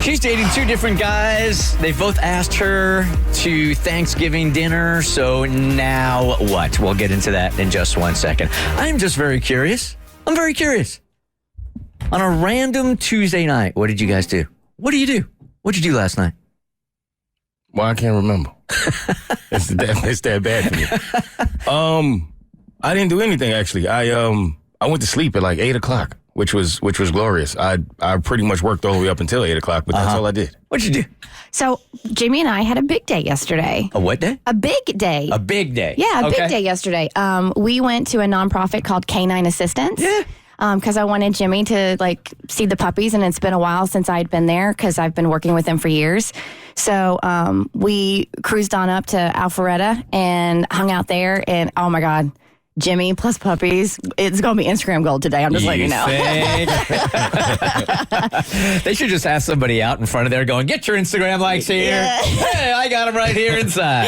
She's dating two different guys. They both asked her to Thanksgiving dinner. So now what? We'll get into that in just 1 second. I'm just very curious. I'm very curious. On a random Tuesday night, what did you guys do? What do you do? What did you do last night? Well, I can't remember. It's that bad for me. I didn't do anything, actually. I went to sleep at like 8 o'clock. Which was glorious. I pretty much worked all the way up until 8 o'clock, but that's all I did. What'd you do? So Jimmy and I had a big day yesterday. A what day? A big day. A big day. Yeah, a big day yesterday. We went to a nonprofit called Canine Assistance. Yeah. Because I wanted Jimmy to see the puppies, and it's been a while since I'd been there because I've been working with them for years. So we cruised on up to Alpharetta and hung out there, and oh my God. Jimmy plus puppies. It's going to be Instagram gold today. I'm just letting you know. They should just have somebody out in front of there going, get your Instagram likes here. Yeah. Hey, I got them right here inside.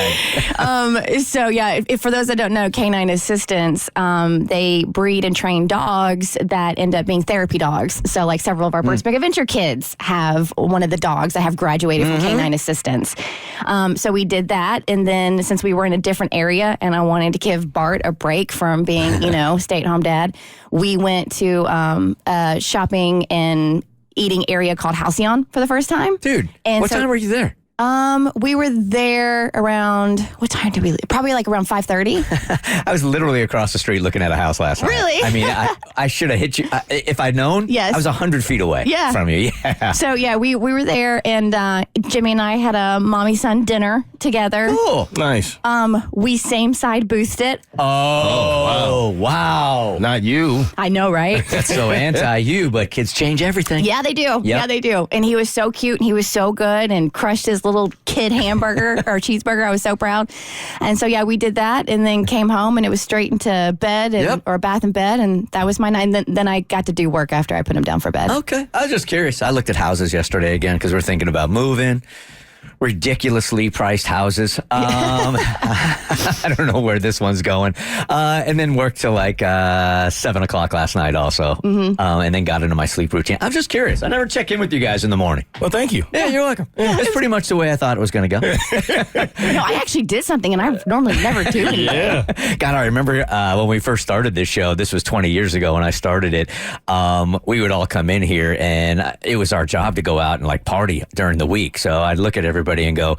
For those that don't know, Canine Assistance, they breed and train dogs that end up being therapy dogs. So like several of our Bert's Big Adventure kids have one of the dogs that have graduated from Canine Assistance. So we did that. And then since we were in a different area and I wanted to give Bart a break from being, stay-at-home dad, we went to a shopping and eating area called Halcyon for the first time. Dude, what time were you there? We were there around, what time did we leave? Probably like around 5:30. I was literally across the street looking at a house last night. Really? I mean, I should have hit you. If I'd known, yes. I was 100 feet away from you. Yeah. So, we were there, and Jimmy and I had a mommy-son dinner together. Cool. Nice. We same-side boothed it. Oh, wow. Not you. I know, right? That's so anti-you, but kids change everything. Yeah, they do. Yep. Yeah, they do. And he was so cute, and he was so good, and crushed his little kid hamburger or cheeseburger. I was so proud. And so, we did that and then came home and it was straight into bed or bath and bed. And that was my night. And then I got to do work after I put him down for bed. Okay. I was just curious. I looked at houses yesterday again because we're thinking about moving. Ridiculously priced houses. I don't know where this one's going. And then worked till like 7 o'clock last night also. And then got into my sleep routine. I'm just curious. I never check in with you guys in the morning. Well, thank you. Yeah, you're welcome. It's pretty much the way I thought it was going to go. No, I actually did something, and I normally never do anything. Yeah. God, I remember when we first started this show, this was 20 years ago when I started it, we would all come in here, and it was our job to go out and party during the week. So I'd look at everybody and go,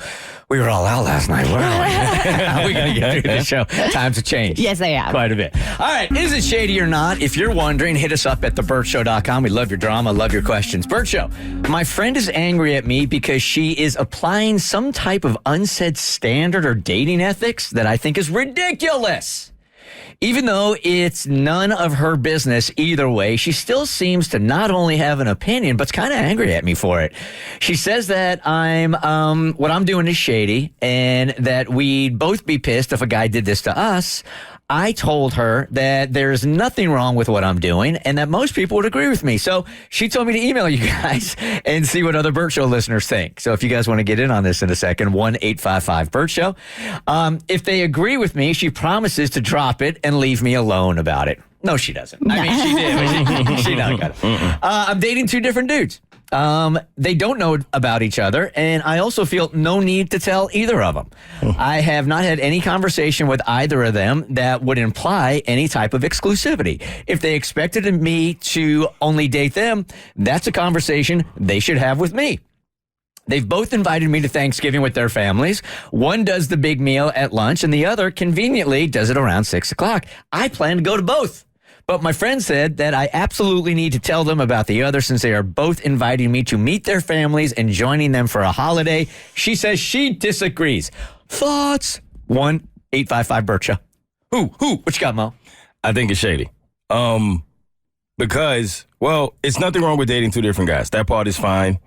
we were all out last night. Where are we? How are we going to get through the show? Times have changed. Yes, they have. Quite a bit. All right. Is it shady or not? If you're wondering, hit us up at thebertshow.com. We love your drama, love your questions. Bert Show. My friend is angry at me because she is applying some type of unsaid standard or dating ethics that I think is ridiculous. Even though it's none of her business either way, she still seems to not only have an opinion, but's kind of angry at me for it. She says that what I'm doing is shady and that we'd both be pissed if a guy did this to us. I told her that there's nothing wrong with what I'm doing and that most people would agree with me. So she told me to email you guys and see what other Bert Show listeners think. So if you guys want to get in on this in a second, 1-855-BERT Show. If they agree with me, she promises to drop it and leave me alone about it. No, she doesn't. I mean, she did, but she not got it. I'm dating two different dudes. They don't know about each other, and I also feel no need to tell either of them. I have not had any conversation with either of them that would imply any type of exclusivity. If they expected me to only date them, that's a conversation they should have with me. They've both invited me to Thanksgiving with their families. One does the big meal at lunch, and the other conveniently does it around 6 o'clock. I plan to go to both. But my friend said that I absolutely need to tell them about the other since they are both inviting me to meet their families and joining them for a holiday. She says she disagrees. Thoughts? 1-855-BERT Show. Who? What you got, Mo? I think it's shady. Because, it's nothing wrong with dating two different guys. That part is fine.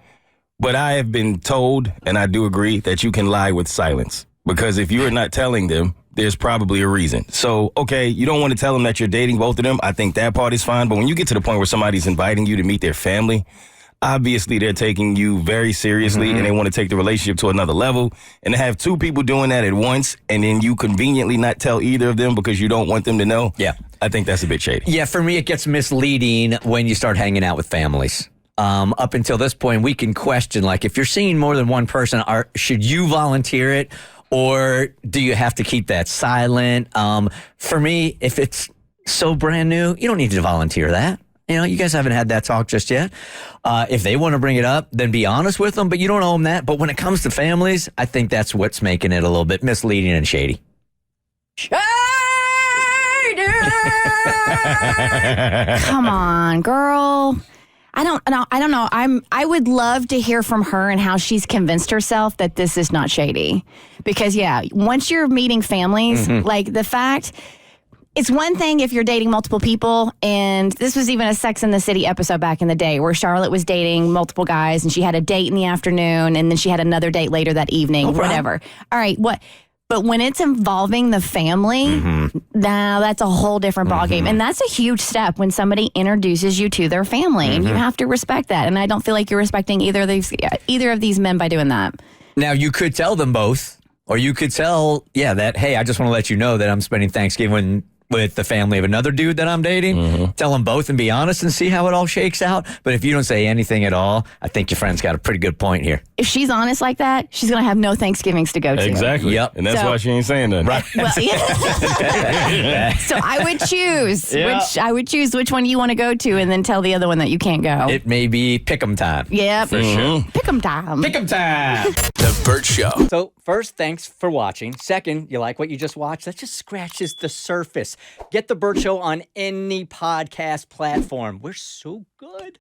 But I have been told, and I do agree, that you can lie with silence. Because if you are not telling them, there's probably a reason. So, okay, you don't want to tell them that you're dating both of them. I think that part is fine. But when you get to the point where somebody's inviting you to meet their family, obviously they're taking you very seriously and they want to take the relationship to another level. And to have two people doing that at once and then you conveniently not tell either of them because you don't want them to know. Yeah. I think that's a bit shady. Yeah, for me, it gets misleading when you start hanging out with families. Up until this point, we can question, like, if you're seeing more than one person, should you volunteer it, or do you have to keep that silent? For me, if it's so brand new, you don't need to volunteer that. You know, you guys haven't had that talk just yet. If they want to bring it up, then be honest with them, but you don't owe them that. But when it comes to families, I think that's what's making it a little bit misleading and shady. Shady! Come on, girl. I don't know. I would love to hear from her and how she's convinced herself that this is not shady. Because once you're meeting families, like the fact, it's one thing if you're dating multiple people, and this was even a Sex and the City episode back in the day where Charlotte was dating multiple guys and she had a date in the afternoon and then she had another date later that evening, whatever. All right, what? But when it's involving the family, now that's a whole different ballgame. And that's a huge step when somebody introduces you to their family. And you have to respect that. And I don't feel like you're respecting either of these men by doing that. Now, you could tell them both, or you could tell, that, hey, I just want to let you know that I'm spending Thanksgiving with the family of another dude that I'm dating. Tell them both and be honest and see how it all shakes out. But if you don't say anything at all, I think your friend's got a pretty good point here. If she's honest like that, she's going to have no Thanksgivings to go to. Exactly. Yep. And that's why she ain't saying nothing. Right. Well, so I would choose which one you want to go to and then tell the other one that you can't go. It may be pick'em time. Yep. For sure. Pick'em time. Pick'em time. The Bert Show. So first, thanks for watching. Second, you like what you just watched? That just scratches the surface. Get the Bert Show on any podcast platform. We're so good.